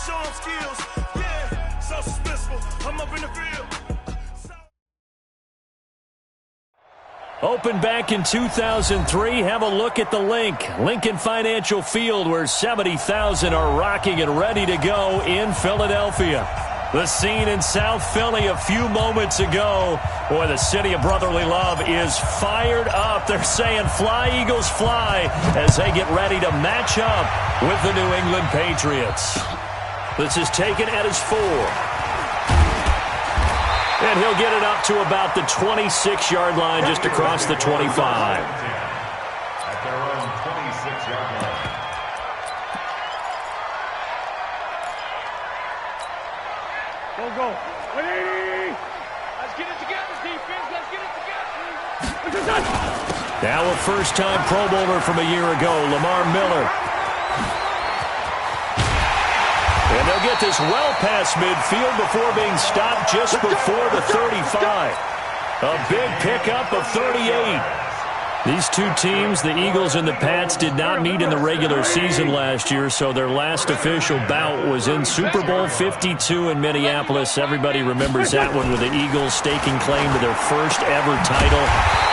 show them skills. Yeah, so suspenseful. I'm up in the field. Opened back in 2003, have a look at the Lincoln Financial Field, where 70,000 are rocking and ready to go in Philadelphia. The scene in South Philly a few moments ago. Boy, the city of brotherly love is fired up. They're saying, "Fly, Eagles, fly," as they get ready to match up with the New England Patriots. This is taken at his 4. And he'll get it up to about the 26-yard line, just across the 25. At their own 26-yard line. Go. 180. Let's get it together, defense. Let's get it together. Now a first-time Pro Bowler from a year ago, Lamar Miller. And they'll get this well past midfield before being stopped just before the 35. A big pickup of 38. These two teams, the Eagles and the Pats, did not meet in the regular season last year, so their last official bout was in Super Bowl 52 in Minneapolis. Everybody remembers that one, with the Eagles staking claim to their first ever title.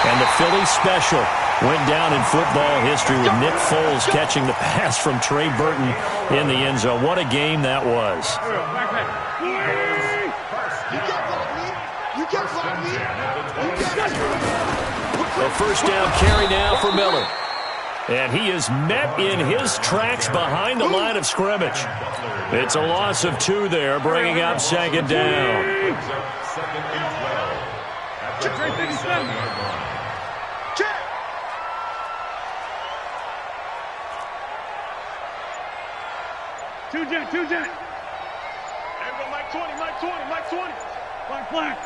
And the Philly special went down in football history with Nick Foles catching the pass from Trey Burton in the end zone. What a game that was. A first down carry now for Miller. And he is met in his tracks behind the line of scrimmage. It's a loss of 2 there, bringing up second down. Second and 12. At the 37-yard line. Two jet. Everybody, Mike 20. Flag.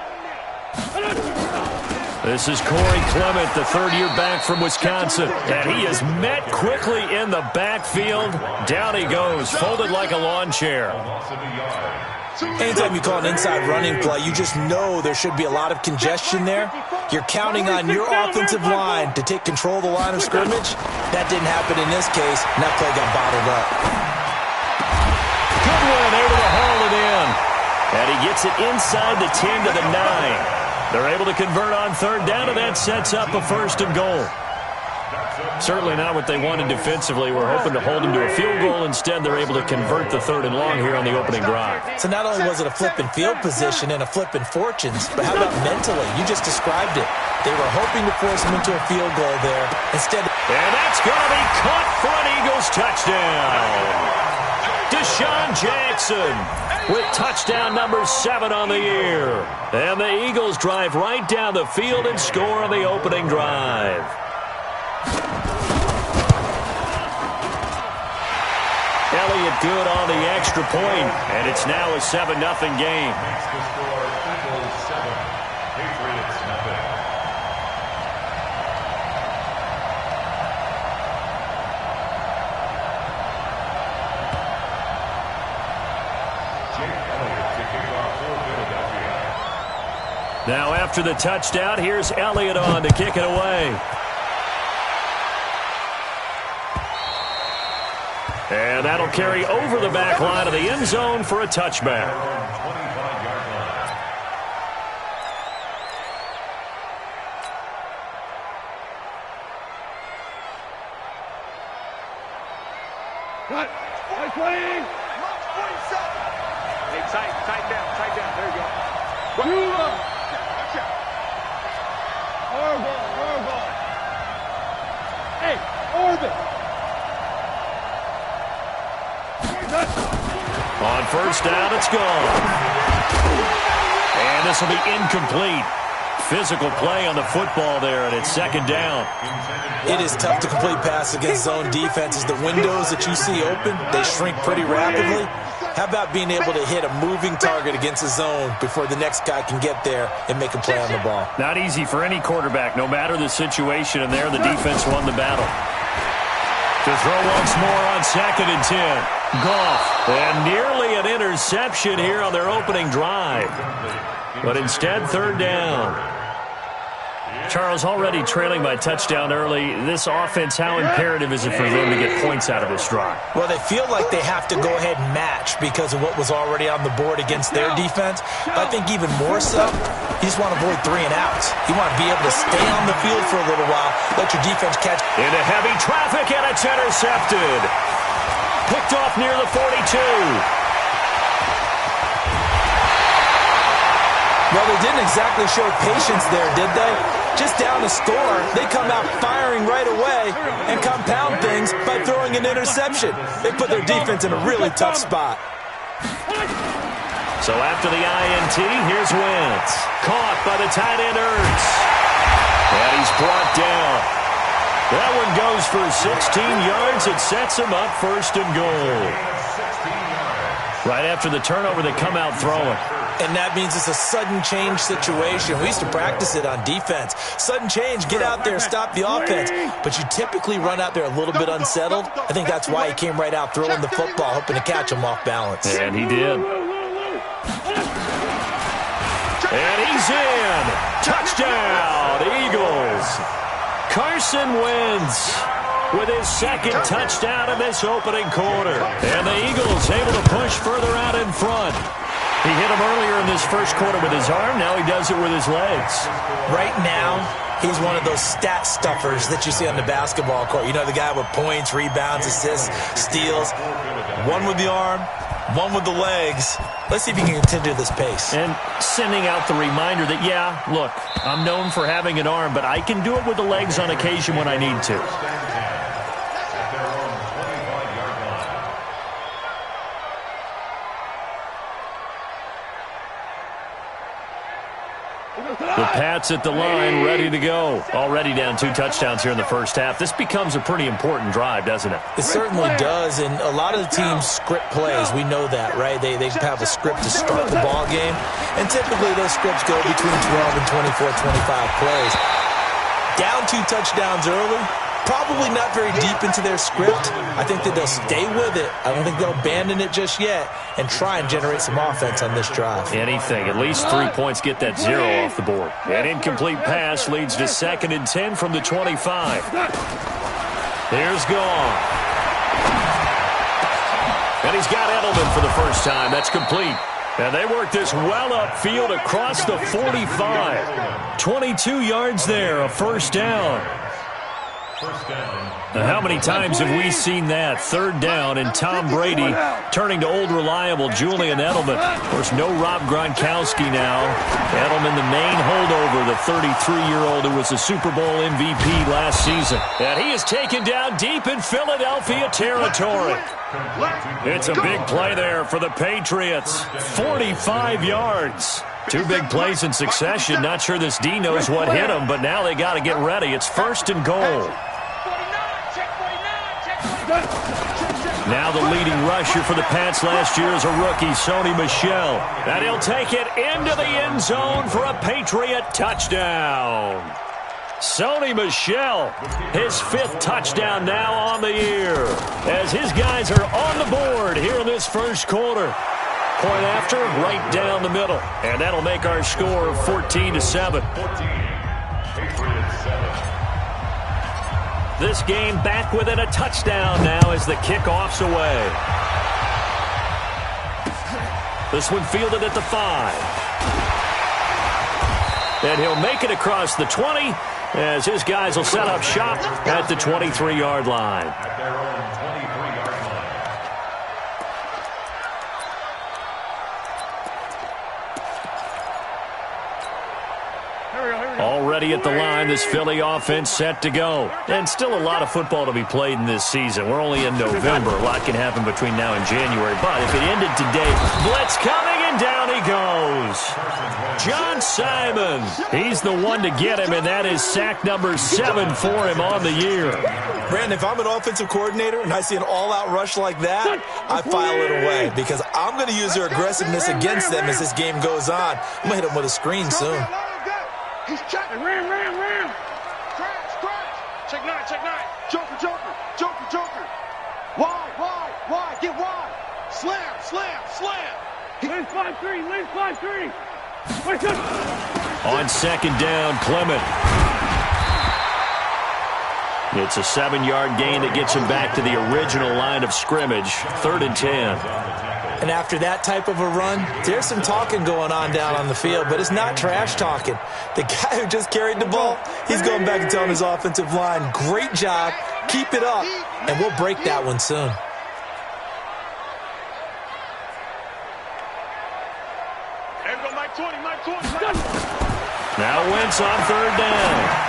This is Corey Clement, the third-year back from Wisconsin. And he is met quickly in the backfield. Down he goes, folded like a lawn chair. Anytime you call an inside running play, you just know there should be a lot of congestion there. You're counting on your offensive line to take control of the line of scrimmage. That didn't happen in this case, and that play got bottled up. Goodwin able to haul it in. And he gets it inside the 10 to the 9. They're able to convert on third down, and that sets up a first and goal. Certainly not what they wanted defensively. We're hoping to hold them to a field goal. Instead, they're able to convert the 3rd and long here on the opening drive. So not only was it a flipping field position and a flipping fortunes, but how about mentally? You just described it. They were hoping to force them into a field goal there. Instead, and that's going to be caught for an Eagles touchdown. Deshaun Jackson with touchdown number 7 on the year. And the Eagles drive right down the field and score on the opening drive. Elliott good on the extra point, and it's now a 7-0 game. Makes the score Eagles 7, Patriots nothing. Now after the touchdown, here's Elliott on to kick it away. And that'll carry over the back line of the end zone for a touchback. 25-yard line. Cut. Nice playing. Hey, tight down. There you go. Horrible. Hey, orbit. On first down, it's gone. And this will be incomplete. Physical play on the football there, and it's second down. it is tough to complete passes against zone defenses. The windows that you see open, they shrink pretty rapidly. How about being able to hit a moving target against a zone before the next guy can get there and make a play on the ball? Not easy for any quarterback, no matter the situation, and there the defense won the battle. To throw once more on 2nd and 10. Goff, and nearly an interception here on their opening drive. But instead, 3rd down. Charles, already trailing by touchdown early. This offense, how imperative is it for them to get points out of this drive? Well, they feel like they have to go ahead and match because of what was already on the board against their defense. But I think even more so, you just want to avoid 3 and outs. You want to be able to stay on the field for a little while, let your defense catch. Into heavy traffic, and it's intercepted. Picked off near the 42. Well, they didn't exactly show patience there, did they? Just down a score, they come out firing right away and compound things by throwing an interception. They put their defense in a really tough spot. So after the INT, here's Wentz. Caught by the tight end Ertz. And he's brought down. That one goes for 16 yards. It sets him up 1st and goal. Right after the turnover, they come out throwing. And that means it's a sudden change situation. We used to practice it on defense. Sudden change, get out there, stop the offense. But you typically run out there a little bit unsettled. I think that's why he came right out throwing the football, hoping to catch him off balance. And he did. And he's in. Touchdown, Eagles. Carson Wentz with his 2nd touchdown in this opening quarter. And the Eagles able to push further out in front. He hit him earlier in this first quarter with his arm. Now he does it with his legs. Right now, he's one of those stat stuffers that you see on the basketball court. You know, the guy with points, rebounds, assists, steals. One with the arm, one with the legs. Let's see if he can continue this pace. And sending out the reminder that, yeah, look, I'm known for having an arm, but I can do it with the legs on occasion when I need to. The Pats at the line, ready to go. Already down 2 touchdowns here in the first half. This becomes a pretty important drive, doesn't it? It certainly does, and a lot of the teams script plays. We know that, right? They have a script to start the ball game, and typically those scripts go between 12 and 24, 25 plays. Down 2 touchdowns early, probably not very deep into their script. I think that they'll stay with it. I don't think they'll abandon it just yet and try and generate some offense on this drive. Anything. At least 3 points, get that 0 off the board. An incomplete pass leads to 2nd and 10 from the 25. Here's Gone. And he's got Edelman for the first time. That's complete. And they work this well upfield across the 45. 22 yards there, a 1st down. Now, how many times have we seen that? 3rd down, and Tom Brady turning to old reliable Julian Edelman. Of course, no Rob Gronkowski now. Edelman, the main holdover, the 33-year-old who was the Super Bowl MVP last season. And he is taken down deep in Philadelphia territory. It's a big play there for the Patriots. 45 yards. 2 big plays in succession. Not sure this D knows what hit him, but now they got to get ready. It's 1st and goal. Now the leading rusher for the Pats last year is a rookie, Sony Michel. And he'll take it into the end zone for a Patriot touchdown. Sony Michel, his 5th touchdown now on the year, as his guys are on the board here in this first quarter. Point after, right down the middle. And that'll make our score 14-7. This game back within a touchdown now as the kickoff's away. This one fielded at the 5. And he'll make it across the 20 as his guys will set up shop at the 23-yard line. Already at the line, this Philly offense set to go. And still a lot of football to be played in this season. We're only in November. A lot can happen between now and January. But if it ended today, blitz coming, and down he goes. John Simon. He's the one to get him, and that is sack number 7 for him on the year. Brandon, if I'm an offensive coordinator and I see an all-out rush like that, I file it away because I'm going to use their aggressiveness against them as this game goes on. I'm going to hit them with a screen soon. He's checking. Ram. Scratch. Check 9. Joker. Wide. Get wide. Slam. Lane 5-3. Wake up. On second down, Clement. It's a 7-yard gain that gets him back to the original line of scrimmage. 3rd and 10. And after that type of a run, there's some talking going on down on the field, but it's not trash talking. The guy who just carried the ball, he's going back and telling his offensive line, great job, keep it up, and we'll break that one soon. Now Wentz on 3rd down.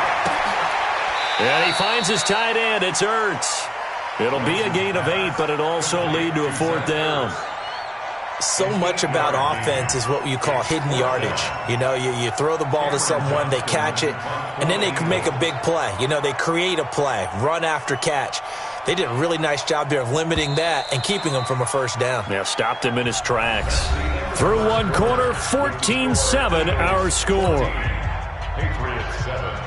And he finds his tight end. It's Ertz. It'll be a gain of 8, but it also lead to a 4th down. So much about offense is what you call hidden yardage. You know, you throw the ball to someone, they catch it, and then they can make a big play. You know, they create a play, run after catch. They did a really nice job there of limiting that and keeping him from a 1st down. Yeah, stopped him in his tracks. Through one quarter, 14-7 our score. Patriots 7.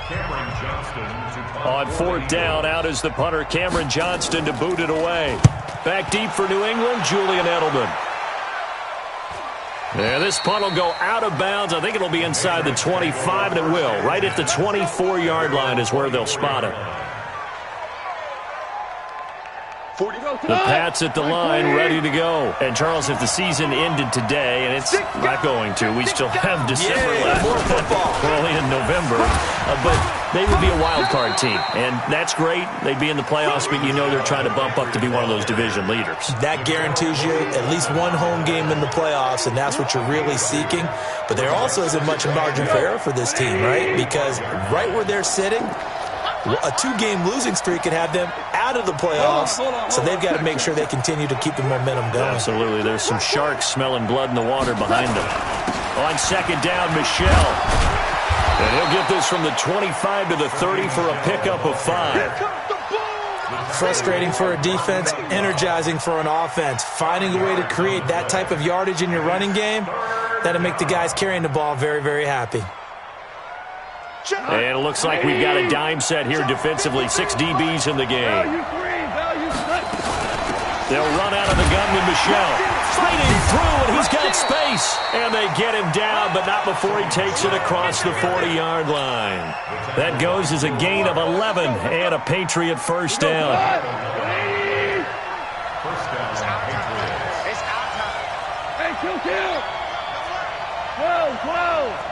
Cameron Johnston to On 4th down, out is the punter, Cameron Johnston, to boot it away. Back deep for New England, Julian Edelman. Yeah, this punt will go out of bounds. I think it'll be inside the 25, and it will. Right at the 24-yard line is where they'll spot it. The Pats at the line, ready to go. And, Charles, if the season ended today, and it's not going to, we still have December left. More football. We're only in November. But they would be a wild card team, and that's great. They'd be in the playoffs, but you know they're trying to bump up to be one of those division leaders. That guarantees you at least one home game in the playoffs, and that's what you're really seeking. But there also isn't much margin for error for this team, right? Because right where they're sitting, a 2-game losing streak could have them out of the playoffs, so they've got to make sure they continue to keep the momentum going. Absolutely. There's some sharks smelling blood in the water behind them. On 2nd down, Michel. And he'll get this from the 25 to the 30 for a pickup of 5. Frustrating for a defense, energizing for an offense. Finding a way to create that type of yardage in your running game, that'll make the guys carrying the ball very, very happy. And it looks like we've got a dime set here defensively. 6 DBs in the game. They'll run out of the gun with Michel. Fighting through, and he's got space. And they get him down, but not before he takes it across the 40-yard line. That goes as a gain of 11 and a Patriot 1st down. First down, Patriots. It's our time. Hey, kill. 12.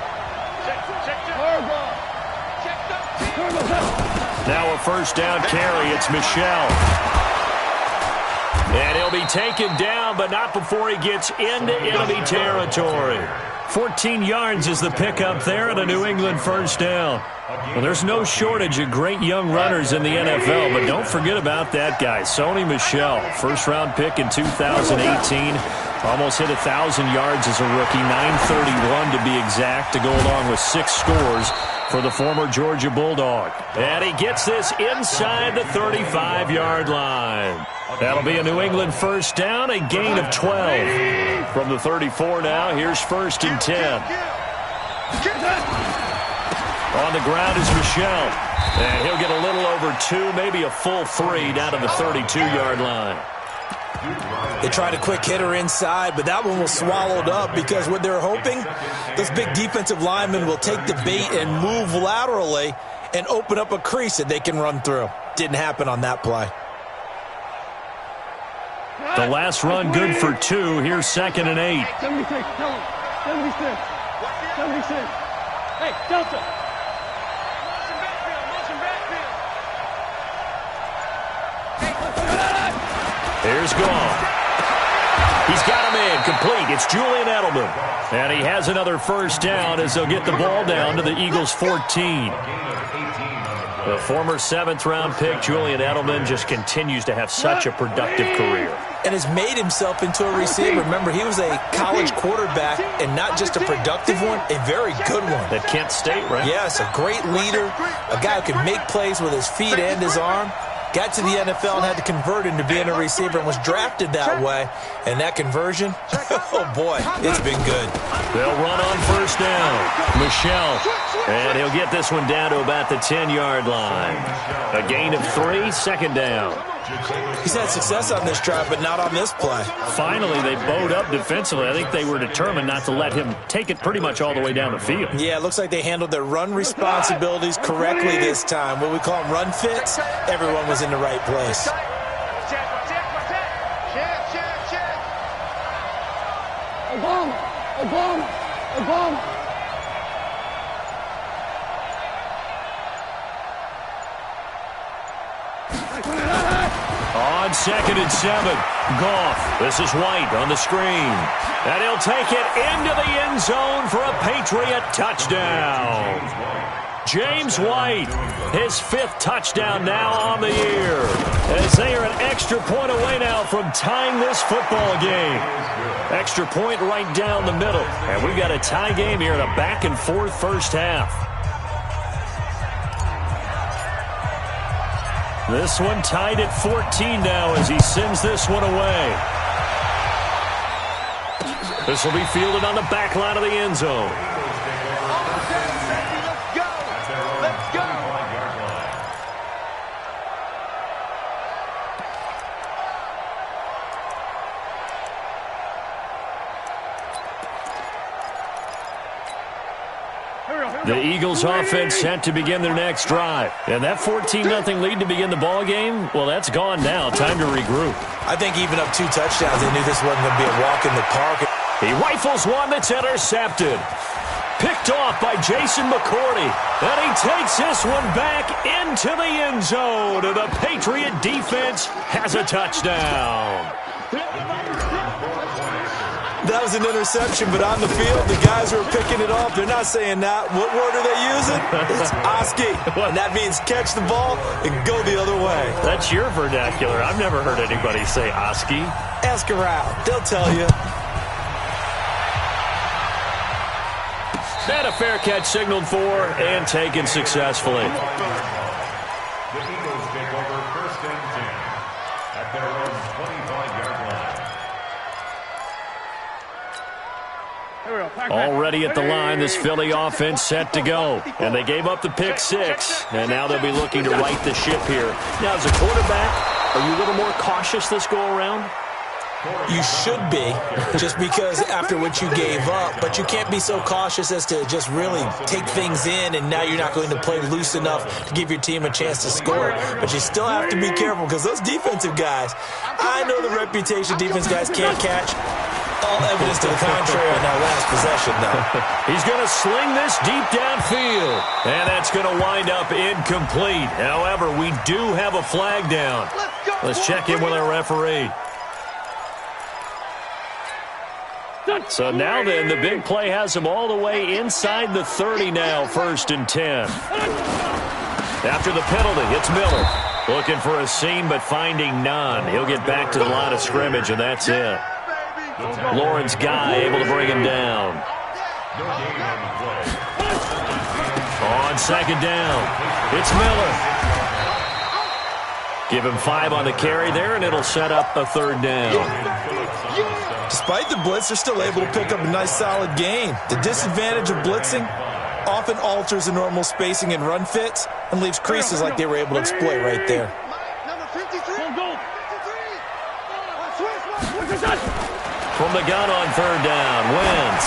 Now a 1st down carry. It's Michel. And he'll be taken down, but not before he gets into enemy territory. 14 yards is the pickup there and a New England 1st down. Well, there's no shortage of great young runners in the NFL, but don't forget about that guy, Sony Michel. 1st-round pick in 2018. Almost hit 1,000 yards as a rookie, 931 to be exact, to go along with 6 scores for the former Georgia Bulldog. And he gets this inside the 35-yard line. That'll be a New England 1st down, a gain of 12. From the 34 now, here's 1st and 10. On the ground is Michel. And he'll get a little over 2, maybe a full 3 down to the 32-yard line. They tried a quick hitter inside, but that one was swallowed up because what they're hoping, those big defensive linemen will take the bait and move laterally and open up a crease that they can run through. Didn't happen on that play. The last run good for 2. Here's 2nd and 8. 76, tell him. 76. 76. Hey, Delta. Here's Gone. He's got him in, complete. It's Julian Edelman. And he has another 1st down as they'll get the ball down to the Eagles' 14. The former 7th-round pick, Julian Edelman, just continues to have such a productive career. And has made himself into a receiver. Remember, he was a college quarterback, and not just a productive one, a very good one. At Kent State, right? Yes, a great leader, a guy who can make plays with his feet and his arm. Got to the NFL and had to convert into being a receiver and was drafted that way. And that conversion, oh boy, it's been good. They'll run on first down. Michelle. And he'll get this one down to about the 10-yard line. A gain of 3, second down. He's had success on this drive, but not on this play. Finally, they bowed up defensively. I think they were determined not to let him take it pretty much all the way down the field. Yeah, it looks like they handled their run responsibilities correctly this time. What we call them run fits, everyone was in the right place. Obama. On 2nd and 7, Goff. This is White on the screen. And he'll take it into the end zone for a Patriot touchdown. James White, his 5th touchdown now on the year, as they are an extra point away now from tying this football game. Extra point right down the middle. And we've got a tie game here in a back-and-forth first half. This one tied at 14 now as he sends this one away. This will be fielded on the back line of the end zone. The Eagles offense set to begin their next drive. And that 14-0 lead to begin the ball game, well, that's gone now. Time to regroup. I think even up 2 touchdowns, they knew this wasn't going to be a walk in the park. He rifles one that's intercepted. Picked off by Jason McCourty. And he takes this one back into the end zone. And the Patriot defense has a touchdown. That was an interception, but on the field, the guys who are picking it off, they're not saying that. What word are they using? It's Oski. And that means catch the ball and go the other way. That's your vernacular. I've never heard anybody say Oski. Ask around. They'll tell you. And a fair catch signaled for and taken successfully. The Eagles take over 1st and 10 at their own 25-yard line. Already at the line, this Philly offense set to go. And they gave up the pick 6, and now they'll be looking to right the ship here. Now, as a quarterback, are you a little more cautious this go-around? You should be, just because after what you gave up, but you can't be so cautious as to just really take things in, and now you're not going to play loose enough to give your team a chance to score. But you still have to be careful because those defensive guys, I know the reputation defense guys can't catch. All evidence to the contrary on that last possession, though. He's going to sling this deep downfield, and that's going to wind up incomplete. However, we do have a flag down. Let's check in with our referee. So now then, the big play has him all the way inside the 30 now, 1st and 10. After the penalty, it's Miller. Looking for a seam, but finding none. He'll get back to the line of scrimmage, and that's it. Lawrence Guy able to bring him down. On 2nd down, it's Miller. Give him 5 on the carry there, and it'll set up a 3rd down. Despite the blitz, they're still able to pick up a nice, solid gain. The disadvantage of blitzing often alters the normal spacing and run fits and leaves creases like they were able to exploit right there. From the gun on 3rd down, Wentz.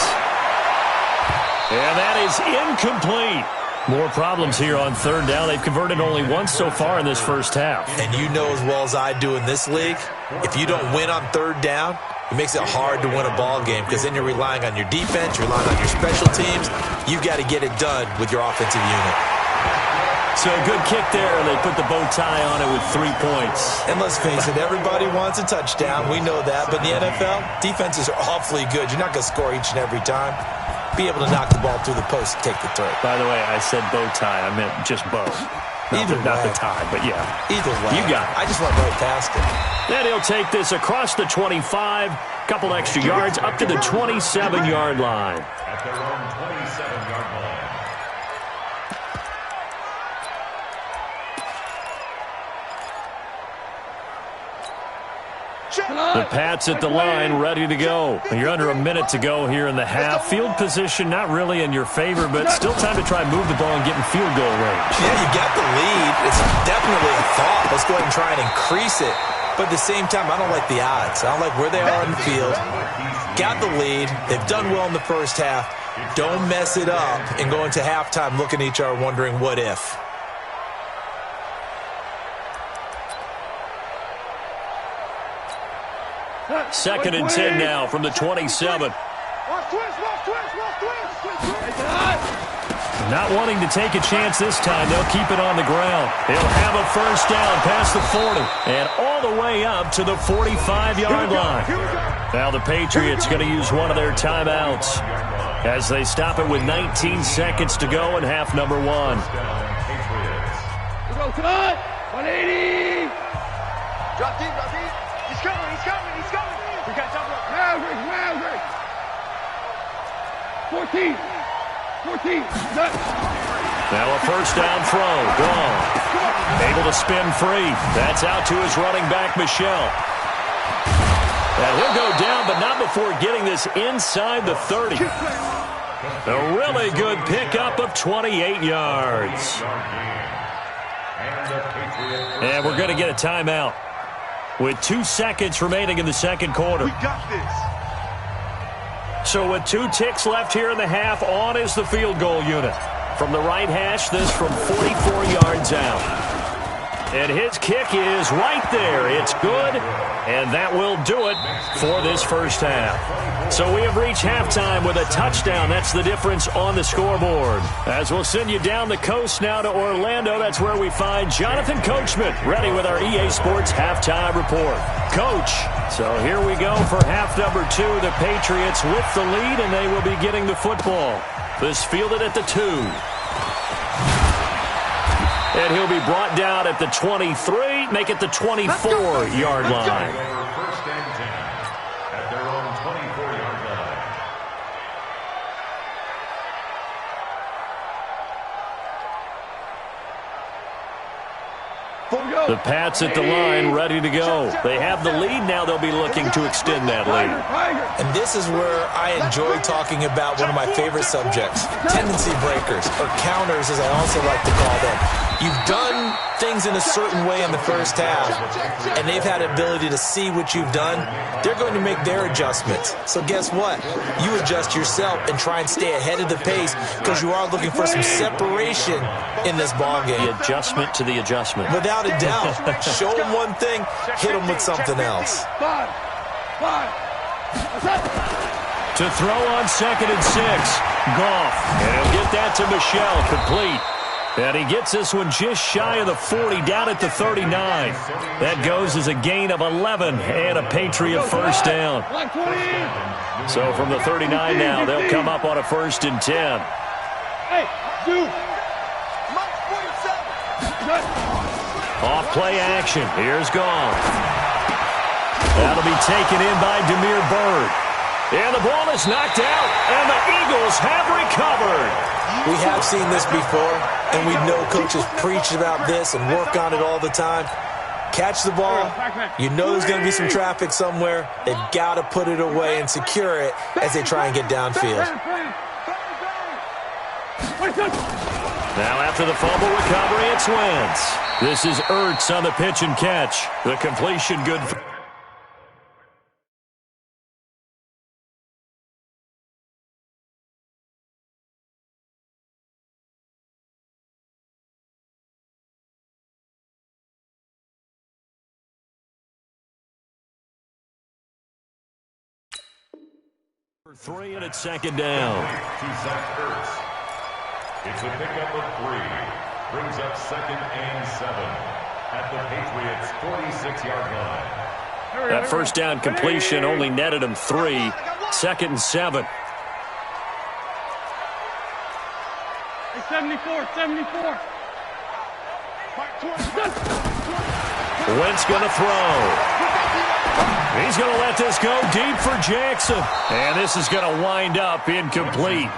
And that is incomplete. More problems here on 3rd down. They've converted only once so far in this first half. And you know as well as I do in this league, if you don't win on 3rd down, it makes it hard to win a ball game because then you're relying on your defense, you're relying on your special teams. You've got to get it done with your offensive unit. So a good kick there, and they put the bow tie on it with 3 points. And let's face it, everybody wants a touchdown. We know that. But in the NFL, defenses are awfully good. You're not going to score each and every time. Be able to knock the ball through the post and take the throw. By the way, I said bow tie. I meant just bow. Not the tie, but yeah. Either way. You got it. I just went right past it. Then he'll take this across the 25, couple extra yards, up to the 27-yard line. At their own 27-yard line. The Pats at the line, ready to go. You're under a minute to go here in the half. Field position not really in your favor, but still time to try and move the ball and get in field goal range. Yeah, you got the lead. It's definitely a thought. Let's go ahead and try and increase it. But at the same time, I don't like the odds. I don't like where they are on the field. Got the lead. They've done well in the first half. Don't mess it up and go into halftime looking at each other wondering what if. Second and 10 now from the 27. Not wanting to take a chance this time. They'll keep it on the ground. They'll have a first down past the 40 and all the way up to the 45-yard line. Now the Patriots going to use one of their timeouts as they stop it with 19 seconds to go in half number 1. Come on! 180! Drop deep, drop deep. He's coming, he's coming, he's coming. We got jump up. Maverick! 14! Now a first down throw. Gone. Able to spin free. That's out to his running back, Michelle. And he'll go down, but not before getting this inside the 30. A really good pickup of 28 yards. And we're going to get a timeout with 2 seconds remaining in the second quarter. We got this. So with 2 ticks left here in the half, on is the field goal unit. From the right hash, this from 44 yards out. And his kick is right there. It's good, and that will do it for this first half. So we have reached halftime with a touchdown. That's the difference on the scoreboard. As we'll send you down the coast now to Orlando, that's where we find Jonathan Coachman, ready with our EA Sports halftime report. Coach, so here we go for half number 2. The Patriots with the lead, and they will be getting the football. This fielded at the 2. And he'll be brought down at the 23, make it the 24-yard line. First and 10 at their own 24-yard line. The Pats at the line, ready to go. They have the lead now. They'll be looking to extend that lead. And this is where I enjoy talking about one of my favorite subjects, tendency breakers, or counters as I also like to call them. You've done things in a certain way in the first half, and they've had the ability to see what you've done. They're going to make their adjustments. So guess what? You adjust yourself and try and stay ahead of the pace because you are looking for some separation in this ballgame. The adjustment to the adjustment. Without a doubt. Show them one thing, hit them with something else. To throw on second and 6. Goff. And he'll get that to Michelle, complete. And he gets this one just shy of the 40, down at the 39. That goes as a gain of 11 and a Patriot first down. So from the 39 now, they'll come up on a first and 10. Hey, dude. Off play action. Here's Goff. That'll be taken in by Demir Bird. And the ball is knocked out, and the Eagles have recovered. We have seen this before, and we know coaches preach about this and work on it all the time. Catch the ball. You know there's going to be some traffic somewhere. They've got to put it away and secure it as they try and get downfield. Now after the fumble recovery, it's Wentz. This is Ertz on the pitch and catch. The completion good for... Three, and it's second down. To Zach Ertz. It's a pickup of 3. Brings up second and 7 at the Patriots' 46-yard line. That first down completion only netted him 3. Second and 7. 74. Wentz going to throw. He's going to let this go deep for Jackson. And this is going to wind up incomplete.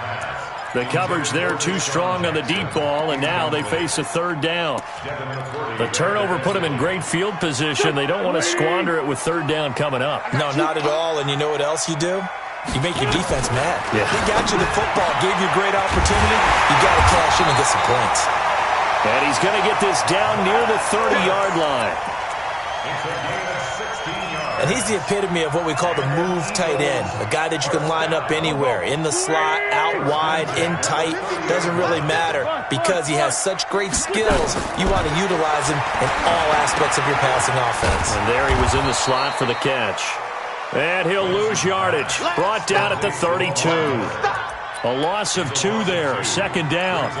The coverage there too strong on the deep ball, and now they face a third down. The turnover put them in great field position. They don't want to squander it with third down coming up. No, not at all. And you know what else you do? You make your defense mad. Yeah. They got you the football, gave you a great opportunity. You got to cash in and get some points. And he's going to get this down near the 30-yard line. It's a gain of 16 yards. And he's the epitome of what we call the move tight end, a guy that you can line up anywhere, in the slot, out wide, in tight, doesn't really matter because he has such great skills. You want to utilize him in all aspects of your passing offense. And there he was in the slot for the catch. And he'll lose yardage. Brought down at the 32. A loss of 2 there. Second down.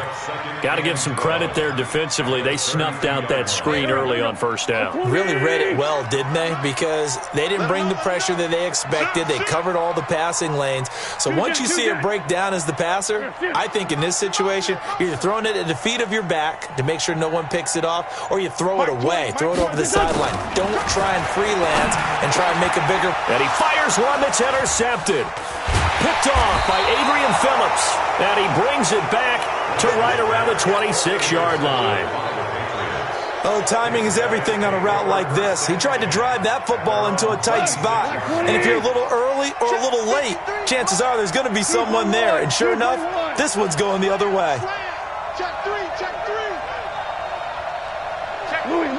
Got to give some credit there defensively. They snuffed out that screen early on first down. Really read it well, didn't they? Because they didn't bring the pressure that they expected. They covered all the passing lanes. So once you see it break down as the passer, I think in this situation, you're either throwing it at the feet of your back to make sure no one picks it off, or you throw it away. Throw it over the sideline. Don't try and freelance and try and make a bigger... And he fires one that's intercepted. Picked off by Adrian Phillips. And he brings it back to right around the 26-yard line. Oh, timing is everything on a route like this. He tried to drive that football into a tight spot. And if you're a little early or a little late, chances are there's going to be someone there. And sure enough, this one's going the other way. Check three. Louis.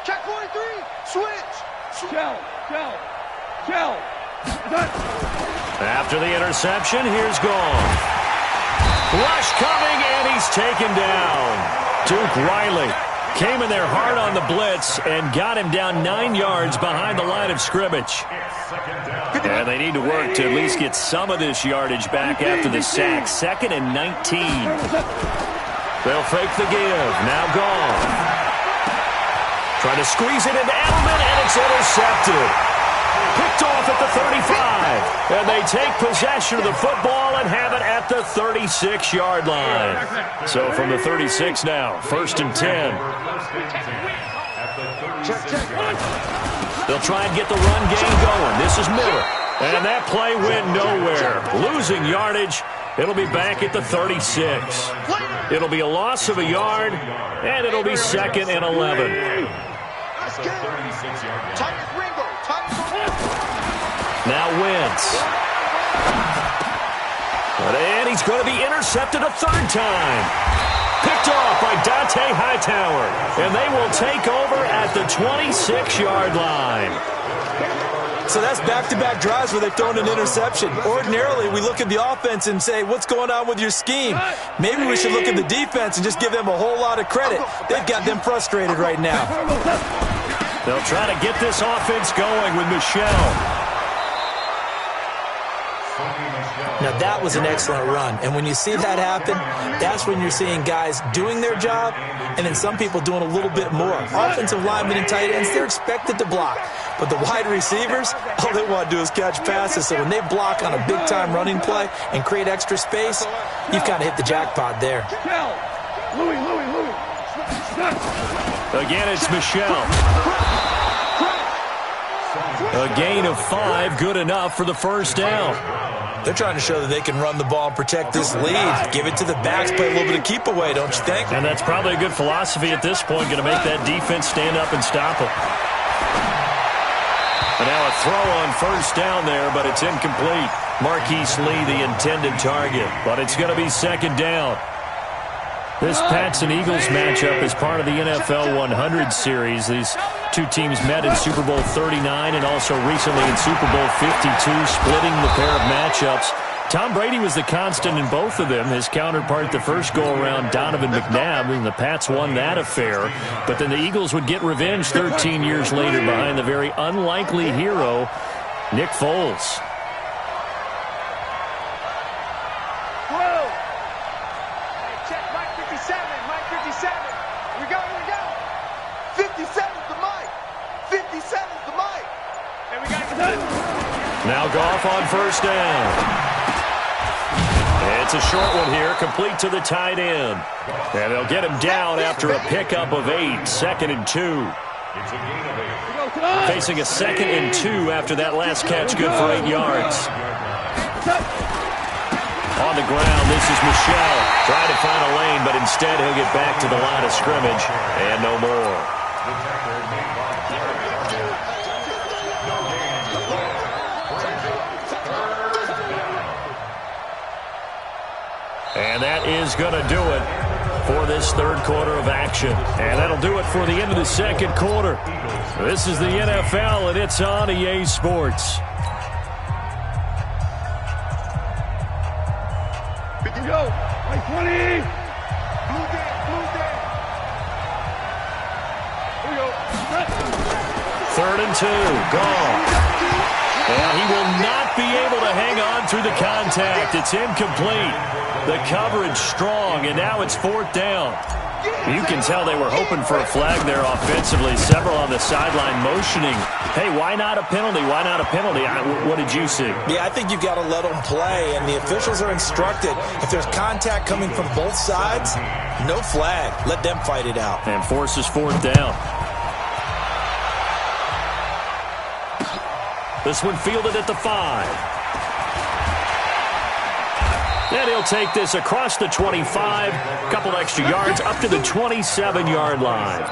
Check 43. Switch. Shell. After the interception, here's Gone. Rush coming, and he's taken down. Duke Riley came in there hard on the blitz and got him down 9 yards behind the line of scrimmage. And they need to work to at least get some of this yardage back after the sack. 2nd and 19. They'll fake the give. Now Gone. Trying to squeeze it into Edelman, and it's intercepted. Picked off at the 35. And they take possession of the football and have it at the 36-yard line. So from the 36 now, 1st and 10. They'll try and get the run game going. This is Miller. And that play went nowhere. Losing yardage. It'll be back at the 36. It'll be a loss of a yard, and it'll be 2nd and 11. Now Wentz. And he's going to be intercepted a 3rd time. Picked off by Dante Hightower. And they will take over at the 26-yard line. So that's back-to-back drives where they've thrown an interception. Ordinarily, we look at the offense and say, what's going on with your scheme? Maybe we should look at the defense and just give them a whole lot of credit. They've got them frustrated right now. They'll try to get this offense going with Michelle. Now, that was an excellent run. And when you see that happen, that's when you're seeing guys doing their job and then some people doing a little bit more. Offensive linemen and tight ends, they're expected to block. But the wide receivers, all they want to do is catch passes. So when they block on a big-time running play and create extra space, you've kind of hit the jackpot there. Louis. Again, it's Michelle. A gain of 5, good enough for the 1st down. They're trying to show that they can run the ball and protect this lead. Give it to the backs, play a little bit of keep away, don't you think? And that's probably a good philosophy at this point, going to make that defense stand up and stop them. And now a throw on 1st down there, but it's incomplete. Marquise Lee, the intended target, but it's going to be 2nd down. This Pats and Eagles matchup is part of the NFL 100 series. These two teams met in Super Bowl 39 and also recently in Super Bowl 52, splitting the pair of matchups. Tom Brady was the constant in both of them. His counterpart the first go-around, Donovan McNabb, and the Pats won that affair. But then the Eagles would get revenge 13 years later behind the very unlikely hero, Nick Foles. Now Goff on 1st down. It's a short one here, complete to the tight end. And they'll get him down after a pickup of 8, 2nd and 2. It's a gain of 8. Facing a 2nd and 2 after that last catch, good for 8 yards. On the ground, this is Michel. Trying to find a lane, but instead he'll get back to the line of scrimmage and no more. And that is going to do it for this third quarter of action. And that'll do it for the end of the second quarter. This is the NFL, and it's on EA Sports. Go. Right 20. Here we go. 3rd and 2. Gone. And he will not be able to hang on through the contact. It's incomplete. The coverage strong, and now it's 4th down. You can tell they were hoping for a flag there offensively. Several on the sideline motioning. Hey, why not a penalty? Why not a penalty? What did you see? Yeah, I think you've got to let them play, and the officials are instructed. If there's contact coming from both sides, no flag. Let them fight it out. And forces 4th down. This one fielded at the 5. And he'll take this across the 25, a couple extra yards up to the 27-yard line.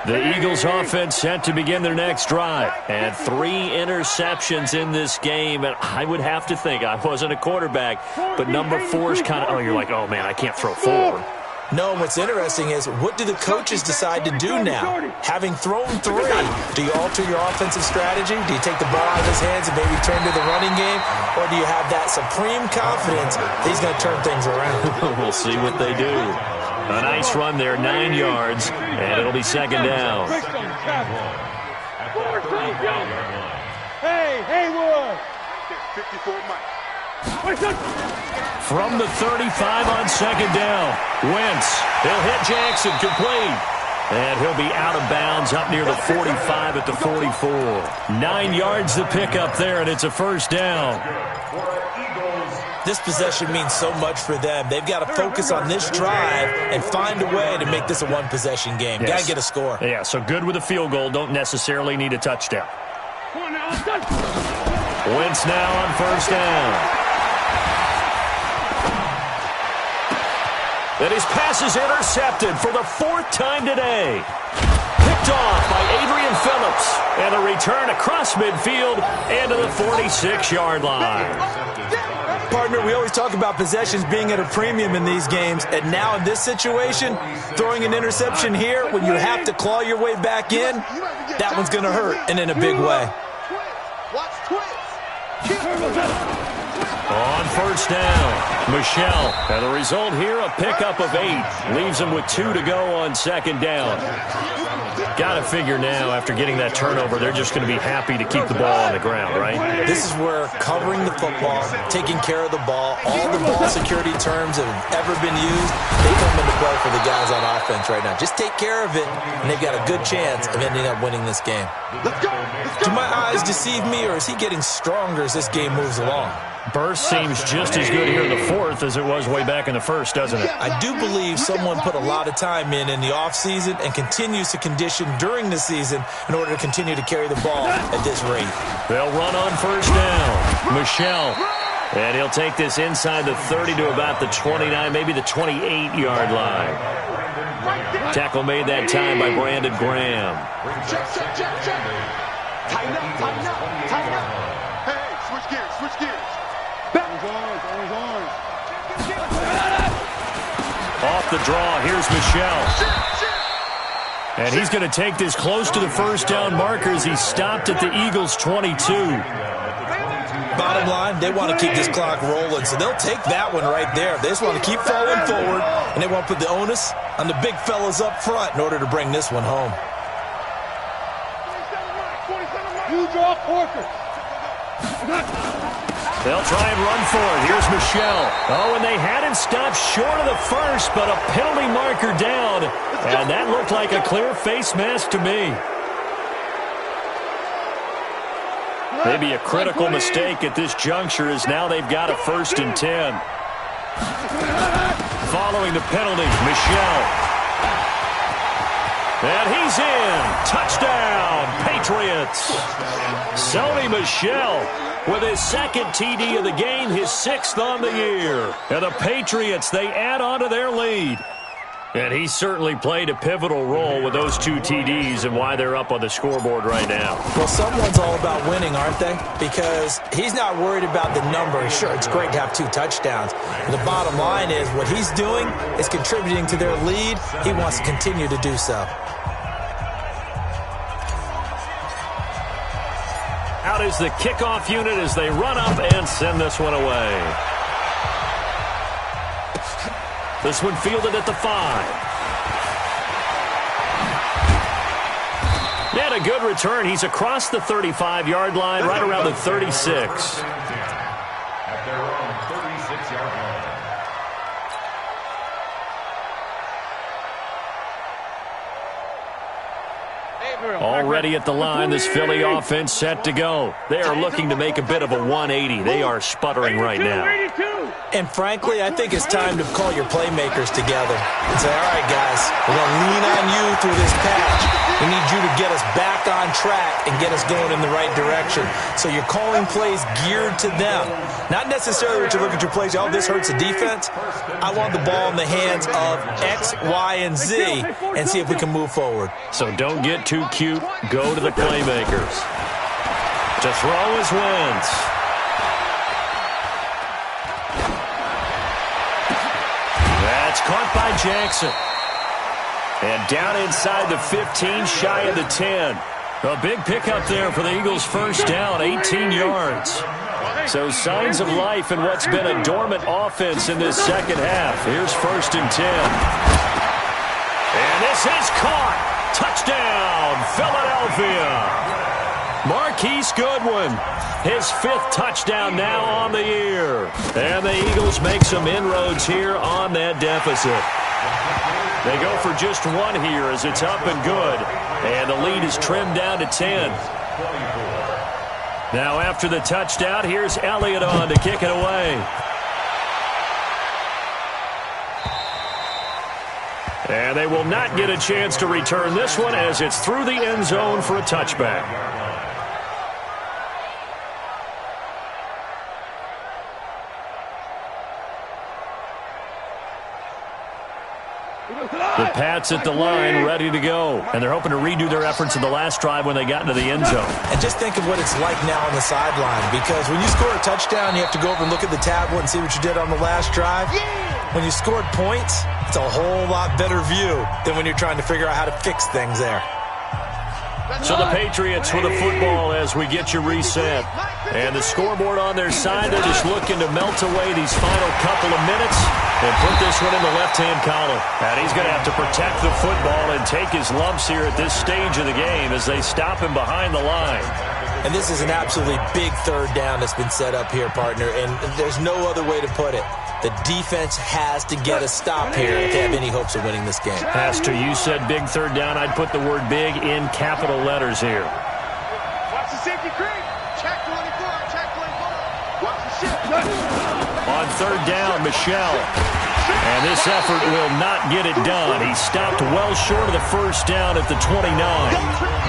The Eagles offense set to begin their next drive. And 3 interceptions in this game. And I would have to think, I wasn't a quarterback, but number 4 is kind of, oh, you're like, oh, man, I can't throw 4. No, what's interesting is what do the coaches decide to do now? Having thrown 3, do you alter your offensive strategy? Do you take the ball out of his hands and maybe turn to the running game? Or do you have that supreme confidence that he's going to turn things around? We'll see what they do. A nice run there, 9 yards, and it'll be 2nd down. Hey, Haywood! 54 Mike. From the 35 on 2nd down, Wentz. He'll hit Jackson, complete. And he'll be out of bounds up near the 45 at the 44. 9 yards to pick up there, and it's a 1st down. This possession means so much for them. They've got to focus on this drive and find a way to make this a one-possession game. Yes. Got to get a score. Yeah, so good with a field goal. Don't necessarily need a touchdown. Wentz now on 1st down. And his pass is intercepted for the 4th time today. Picked off by Adrian Phillips. And a return across midfield and to the 46-yard line. Partner, we always talk about possessions being at a premium in these games, and now in this situation, throwing an interception here when you have to claw your way back in, that one's going to hurt, and in a big way. On 1st down, Michel. And the result here, a pickup of 8. Leaves him with 2 to go on 2nd down. Got to figure now, after getting that turnover, they're just going to be happy to keep the ball on the ground, right? This is where covering the football, taking care of the ball, all the ball security terms that have ever been used, they come into play for the guys on offense right now. Just take care of it, and they've got a good chance of ending up winning this game. Let's go. Do my eyes deceive me, or is he getting stronger as this game moves along? Burst seems just as good here in the 4th as it was way back in the 1st, doesn't it? I do believe someone put a lot of time in the offseason and continues to condition during the season in order to continue to carry the ball at this rate. They'll run on 1st down. Michel. And he'll take this inside the 30 to about the 29, maybe the 28-yard line. Tackle made that time by Brandon Graham. Check. Tighten up. Hey, switch gears. Off the draw, here's Michel. And he's going to take this close to the 1st down marker as he stopped at the Eagles' 22. Bottom line, they want to keep this clock rolling, so they'll take that one right there. They just want to keep falling forward, and they want to put the onus on the big fellas up front in order to bring this one home. You draw Porter. They'll try and run for it. Here's Michel. Oh, and they had him stopped short of the 1st, but a penalty marker down. And that looked like a clear face mask to me. Maybe a critical mistake at this juncture is now they've got a 1st and 10. Following the penalty, Michel. And he's in. Touchdown, Patriots. Sony Michel with his 2nd TD of the game, his 6th on the year. And the Patriots, they add on to their lead. And he certainly played a pivotal role with those 2 TDs and why they're up on the scoreboard right now. Well, someone's all about winning, aren't they? Because he's not worried about the number. Sure, it's great to have 2 touchdowns. But the bottom line is what he's doing is contributing to their lead. He wants to continue to do so. Out is the kickoff unit as they run up and send this one away. This one fielded at the 5. And a good return. He's across the 35-yard line, right around the 36. At their own 36-yard line. Already at the line, this Philly offense set to go. They are looking to make a bit of a 180. They are sputtering right now. And frankly, I think it's time to call your playmakers together and say, all right, guys, we're going to lean on you through this patch. We need you to get us back on track and get us going in the right direction. So you're calling plays geared to them. Not necessarily what you look at your plays, oh, this hurts the defense. I want the ball in the hands of X, Y, and Z and see if we can move forward. So don't get too cute. Go to the playmakers. To throw is Wentz. That's caught by Jackson. And down inside the 15, shy of the 10. A big pickup there for the Eagles' first down, 18 yards. So signs of life in what's been a dormant offense in this second half. Here's 1st and 10. And this is caught. Touchdown, Philadelphia. Marquise Goodwin, his 5th touchdown now on the year. And the Eagles make some inroads here on that deficit. They go for just 1 here as it's up and good. And the lead is trimmed down to 10. Now after the touchdown, here's Elliott on to kick it away. And they will not get a chance to return this one as it's through the end zone for a touchback. The Pats at the line, ready to go. And they're hoping to redo their efforts in the last drive when they got into the end zone. And just think of what it's like now on the sideline. Because when you score a touchdown, you have to go over and look at the tablet and see what you did on the last drive. When you scored points, it's a whole lot better view than when you're trying to figure out how to fix things there. So the Patriots with the football as we get you reset. And the scoreboard on their side, they're just looking to melt away these final couple of minutes and put this one in the left-hand column. And he's going to have to protect the football and take his lumps here at this stage of the game as they stop him behind the line. And this is an absolutely big 3rd down that's been set up here, partner, and there's no other way to put it. The defense has to get a stop here if they have any hopes of winning this game. Has to. You said big 3rd down. I'd put the word big in capital letters here. Watch the safety creep. Check 24. Check 24. Watch the shift. On 3rd down, Michel. And this effort will not get it done. He stopped well short of the 1st down at the 29.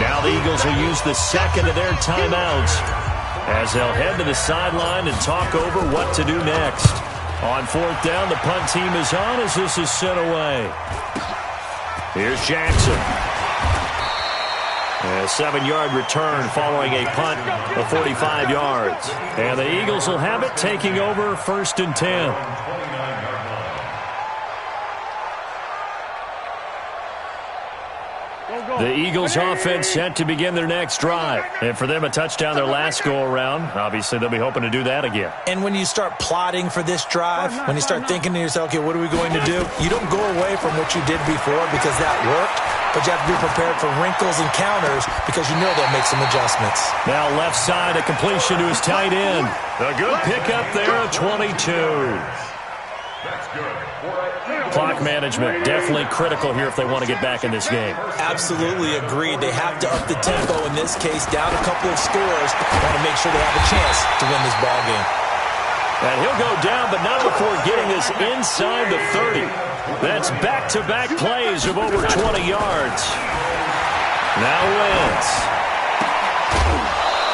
Now the Eagles will use the 2nd of their timeouts as they'll head to the sideline and talk over what to do next. On 4th down, the punt team is on as this is sent away. Here's Jackson. A 7-yard return following a punt of 45 yards. And the Eagles will have it, taking over 1st and 10. The Eagles offense set to begin their next drive. And for them, a touchdown their last go-around. Obviously, they'll be hoping to do that again. And when you start plotting for this drive, when you start thinking to yourself, okay, what are we going to do? You don't go away from what you did before because that worked, but you have to be prepared for wrinkles and counters because you know they'll make some adjustments. Now left side, a completion to his tight end. A good pickup there, 22. That's good. Clock management, definitely critical here if they want to get back in this game. Absolutely agreed. They have to up the tempo in this case, down a couple of scores. Want to make sure they have a chance to win this ball game. And he'll go down, but not before getting this inside the 30. That's back-to-back plays of over 20 yards. Now Wentz.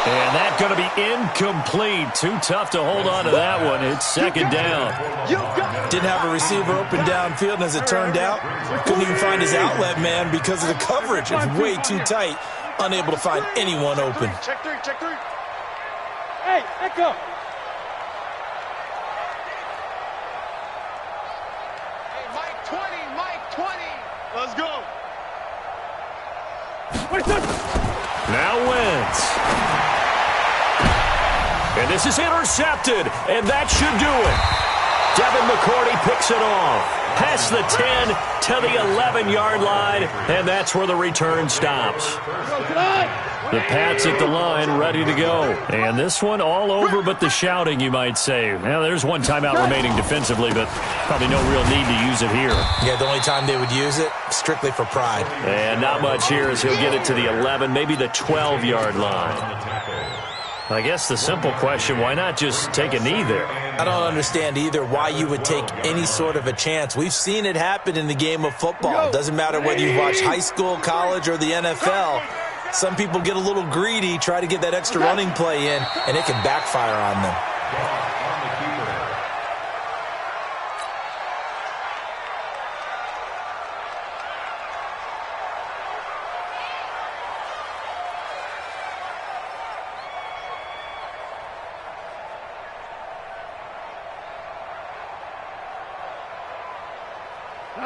And that's going to be incomplete. Too tough to hold on to that one. It's second down. Didn't have a receiver open downfield, and as it turned out, couldn't even find his outlet man because of the coverage. It's way too tight. Unable to find anyone open. Check three, check three. Hey, Echo. Hey, Mike 20, Mike 20. Let's go. Now Wentz. And this is intercepted, and that should do it. Devin McCourty picks it off. Past the 10 to the 11-yard line, and that's where the return stops. The Pats at the line, ready to go. And this one all over but the shouting, you might say. Well, there's one timeout remaining defensively, but probably no real need to use it here. Yeah, the only time they would use it, strictly for pride. And not much here as he'll get it to the 11, maybe the 12-yard line. I guess the simple question, why not just take a knee there? I don't understand either why you would take any sort of a chance. We've seen it happen in the game of football. It doesn't matter whether you watch high school, college, or the NFL. Some people get a little greedy, try to get that extra running play in, and it can backfire on them.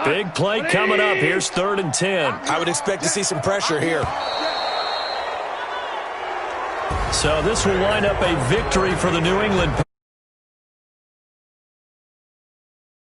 Big play coming up. Here's 3rd and 10. I would expect to see some pressure here. So this will wind up a victory for the New England